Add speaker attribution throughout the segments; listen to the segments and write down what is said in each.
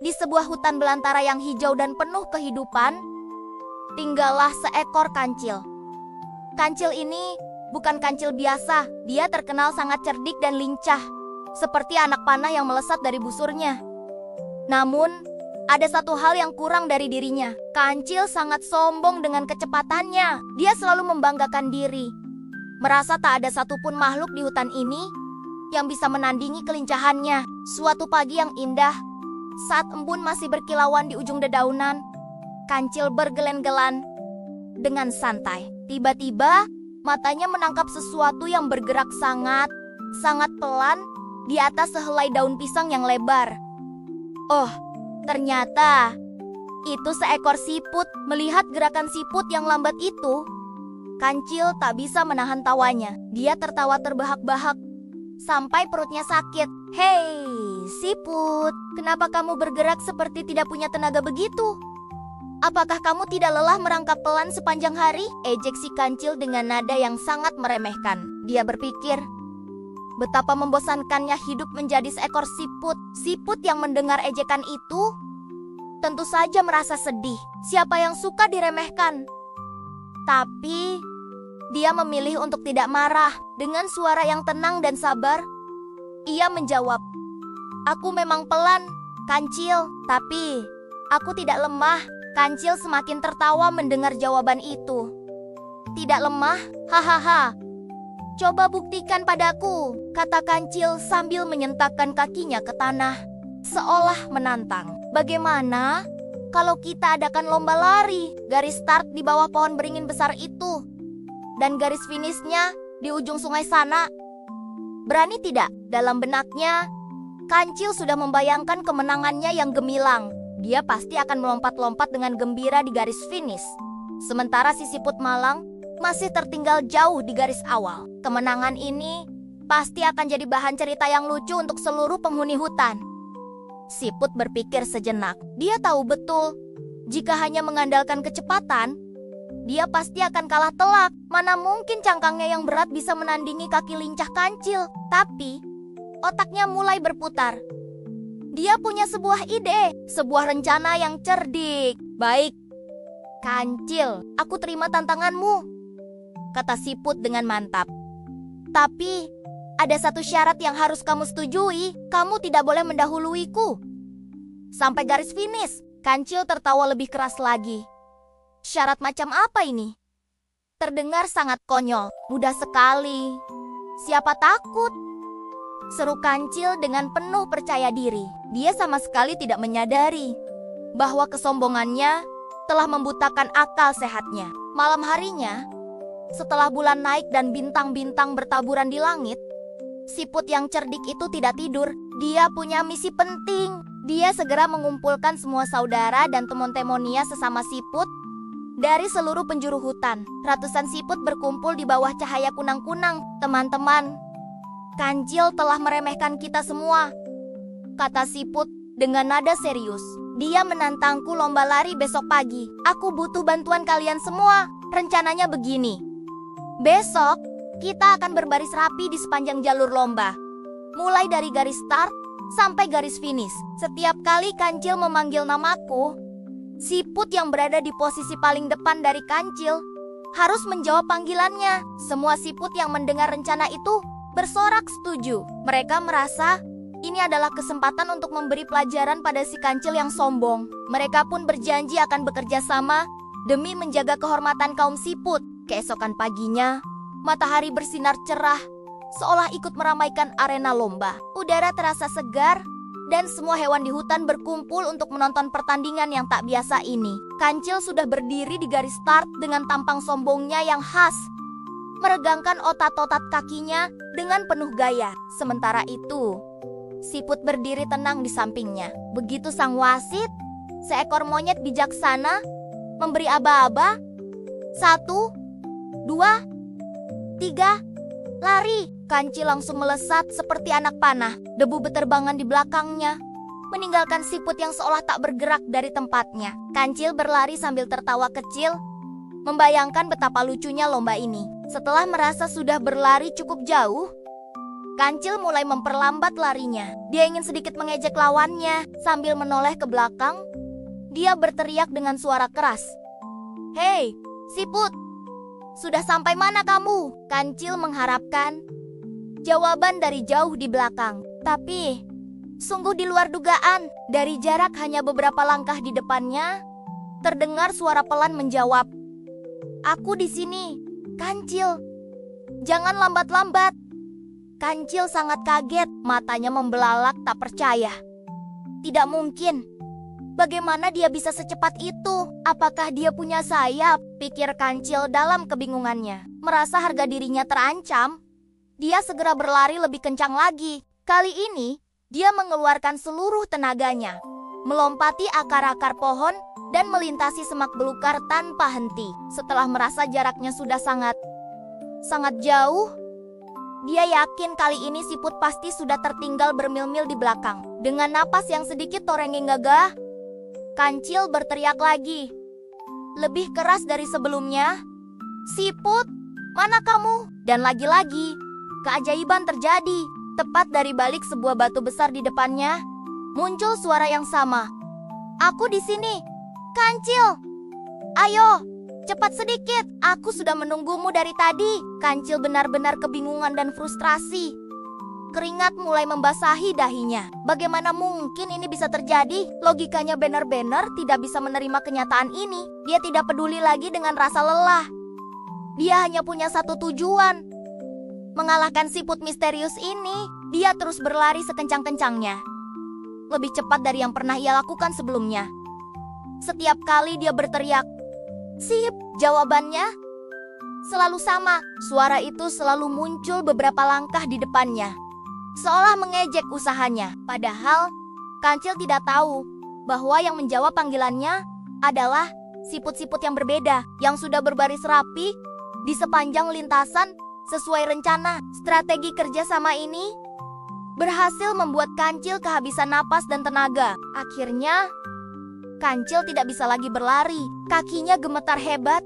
Speaker 1: Di sebuah hutan belantara yang hijau dan penuh kehidupan, tinggallah seekor kancil. Kancil ini bukan kancil biasa, dia terkenal sangat cerdik dan lincah, seperti anak panah yang melesat dari busurnya. Namun, ada satu hal yang kurang dari dirinya. Kancil sangat sombong dengan kecepatannya. Dia selalu membanggakan diri, merasa tak ada satupun makhluk di hutan ini yang bisa menandingi kelincahannya. Suatu pagi yang indah, saat embun masih berkilauan di ujung dedaunan, kancil bergelen-gelan dengan santai. Tiba-tiba, matanya menangkap sesuatu yang bergerak sangat pelan di atas sehelai daun pisang yang lebar. Oh, ternyata itu seekor siput. Melihat gerakan siput yang lambat itu, kancil tak bisa menahan tawanya. Dia tertawa terbahak-bahak sampai perutnya sakit. Hei, siput, kenapa kamu bergerak seperti tidak punya tenaga begitu? Apakah kamu tidak lelah merangkap pelan sepanjang hari? Ejek si kancil dengan nada yang sangat meremehkan. Dia berpikir, betapa membosankannya hidup menjadi seekor siput. Siput yang mendengar ejekan itu tentu saja merasa sedih. Siapa yang suka diremehkan? Tapi dia memilih untuk tidak marah. Dengan suara yang tenang dan sabar, ia menjawab, "Aku memang pelan, kancil, tapi aku tidak lemah." Kancil semakin tertawa mendengar jawaban itu. "Tidak lemah? Hahaha. Coba buktikan padaku," kata kancil sambil menyentakkan kakinya ke tanah, seolah menantang. "Bagaimana kalau kita adakan lomba lari? Garis start di bawah pohon beringin besar itu, dan garis finishnya di ujung sungai sana. Berani tidak?" Dalam benaknya, kancil sudah membayangkan kemenangannya yang gemilang. Dia pasti akan melompat-lompat dengan gembira di garis finish. Sementara si siput malang masih tertinggal jauh di garis awal. Kemenangan ini pasti akan jadi bahan cerita yang lucu untuk seluruh penghuni hutan. Siput berpikir sejenak. Dia tahu betul, jika hanya mengandalkan kecepatan, dia pasti akan kalah telak. Mana mungkin cangkangnya yang berat bisa menandingi kaki lincah kancil. Tapi, otaknya mulai berputar. Dia punya sebuah ide, sebuah rencana yang cerdik. "Baik, kancil, aku terima tantanganmu," kata siput dengan mantap. "Tapi, ada satu syarat yang harus kamu setujui. Kamu tidak boleh mendahuluiku sampai garis finish." Kancil tertawa lebih keras lagi. "Syarat macam apa ini? Terdengar sangat konyol." "Mudah sekali. Siapa takut?" seru kancil dengan penuh percaya diri. Dia sama sekali tidak menyadari bahwa kesombongannya telah membutakan akal sehatnya. Malam harinya, setelah bulan naik dan bintang-bintang bertaburan di langit, siput yang cerdik itu tidak tidur. Dia punya misi penting. Dia segera mengumpulkan semua saudara dan temon-temonia sesama siput dari seluruh penjuru hutan. Ratusan siput berkumpul di bawah cahaya kunang-kunang. "Teman-teman, kancil telah meremehkan kita semua," kata siput dengan nada serius. "Dia menantangku lomba lari besok pagi. Aku butuh bantuan kalian semua. Rencananya begini. Besok, kita akan berbaris rapi di sepanjang jalur lomba, mulai dari garis start sampai garis finish. Setiap kali kancil memanggil namaku, siput yang berada di posisi paling depan dari kancil harus menjawab panggilannya." Semua siput yang mendengar rencana itu bersorak setuju. Mereka merasa ini adalah kesempatan untuk memberi pelajaran pada si kancil yang sombong. Mereka pun berjanji akan bekerja sama demi menjaga kehormatan kaum siput. Keesokan paginya, matahari bersinar cerah, seolah ikut meramaikan arena lomba. Udara terasa segar, dan semua hewan di hutan berkumpul untuk menonton pertandingan yang tak biasa ini. Kancil sudah berdiri di garis start dengan tampang sombongnya yang khas, meregangkan otot-otot kakinya dengan penuh gaya. Sementara itu, siput berdiri tenang di sampingnya. Begitu sang wasit, seekor monyet bijaksana, memberi aba-aba. 1, 2, 3, lari! Kancil langsung melesat seperti anak panah. Debu beterbangan di belakangnya, meninggalkan siput yang seolah tak bergerak dari tempatnya. Kancil berlari sambil tertawa kecil, membayangkan betapa lucunya lomba ini. Setelah merasa sudah berlari cukup jauh, Kancil mulai memperlambat larinya. Dia ingin sedikit mengejek lawannya. Sambil menoleh ke belakang, dia berteriak dengan suara keras. "Hei, siput! Sudah sampai mana kamu?" Kancil mengharapkan jawaban dari jauh di belakang. Tapi, sungguh di luar dugaan. Dari jarak hanya beberapa langkah di depannya, terdengar suara pelan menjawab. "Aku di sini, Kancil. Jangan lambat-lambat." Kancil sangat kaget, matanya membelalak tak percaya. Tidak mungkin. Bagaimana dia bisa secepat itu? Apakah dia punya sayap? Pikir Kancil dalam kebingungannya. Merasa harga dirinya terancam, dia segera berlari lebih kencang lagi. Kali ini, dia mengeluarkan seluruh tenaganya, melompati akar-akar pohon dan melintasi semak belukar tanpa henti. Setelah merasa jaraknya sudah sangat jauh, dia yakin kali ini siput pasti sudah tertinggal bermil-mil di belakang. Dengan napas yang sedikit torenging gagah, Kancil berteriak lagi, lebih keras dari sebelumnya. "Siput, mana kamu?" Dan lagi-lagi, keajaiban terjadi. Tepat dari balik sebuah batu besar di depannya, muncul suara yang sama. "Aku di sini, Kancil. Ayo, cepat sedikit. Aku sudah menunggumu dari tadi." Kancil benar-benar kebingungan dan frustrasi. Keringat mulai membasahi dahinya. Bagaimana mungkin ini bisa terjadi? Logikanya benar-benar tidak bisa menerima kenyataan ini. Dia tidak peduli lagi dengan rasa lelah. Dia hanya punya satu tujuan, mengalahkan siput misterius ini. Dia terus berlari sekencang-kencangnya, lebih cepat dari yang pernah ia lakukan sebelumnya. Setiap kali dia berteriak, "Sip!" jawabannya selalu sama. Suara itu selalu muncul beberapa langkah di depannya, seolah mengejek usahanya. Padahal, Kancil tidak tahu bahwa yang menjawab panggilannya adalah siput-siput yang berbeda, yang sudah berbaris rapi di sepanjang lintasan sesuai rencana. Strategi kerjasama ini berhasil membuat Kancil kehabisan napas dan tenaga. Akhirnya, Kancil tidak bisa lagi berlari. Kakinya gemetar hebat,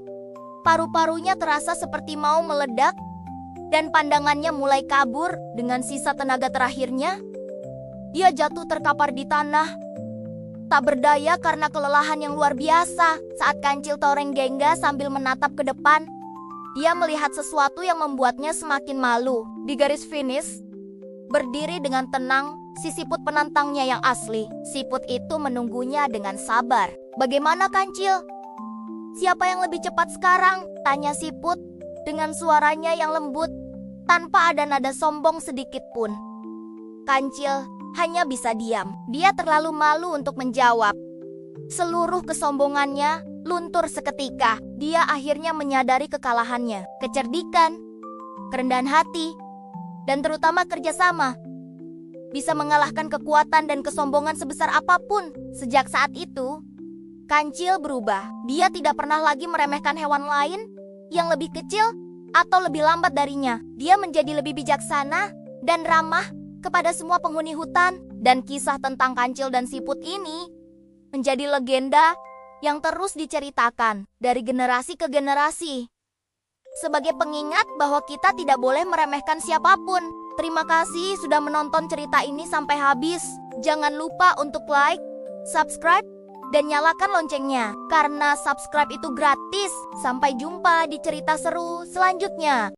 Speaker 1: paru-parunya terasa seperti mau meledak, dan pandangannya mulai kabur. Dengan sisa tenaga terakhirnya, dia jatuh terkapar di tanah, tak berdaya karena kelelahan yang luar biasa. Saat Kancil terengah-engah sambil menatap ke depan, dia melihat sesuatu yang membuatnya semakin malu. Di garis finish, berdiri dengan tenang, si siput penantangnya yang asli. Siput itu menunggunya dengan sabar. "Bagaimana, Kancil? Siapa yang lebih cepat sekarang?" tanya siput dengan suaranya yang lembut, tanpa ada nada sombong sedikit pun. Kancil hanya bisa diam. Dia terlalu malu untuk menjawab. Seluruh kesombongannya luntur seketika. Dia akhirnya menyadari kekalahannya. Kecerdikan, kerendahan hati, dan terutama kerjasama bisa mengalahkan kekuatan dan kesombongan sebesar apapun. Sejak saat itu, Kancil berubah. Dia tidak pernah lagi meremehkan hewan lain yang lebih kecil atau lebih lambat darinya. Dia menjadi lebih bijaksana dan ramah kepada semua penghuni hutan. Dan kisah tentang Kancil dan siput ini menjadi legenda yang terus diceritakan dari generasi ke generasi, sebagai pengingat bahwa kita tidak boleh meremehkan siapapun. Terima kasih sudah menonton cerita ini sampai habis. Jangan lupa untuk like, subscribe, dan nyalakan loncengnya, karena subscribe itu gratis. Sampai jumpa di cerita seru selanjutnya.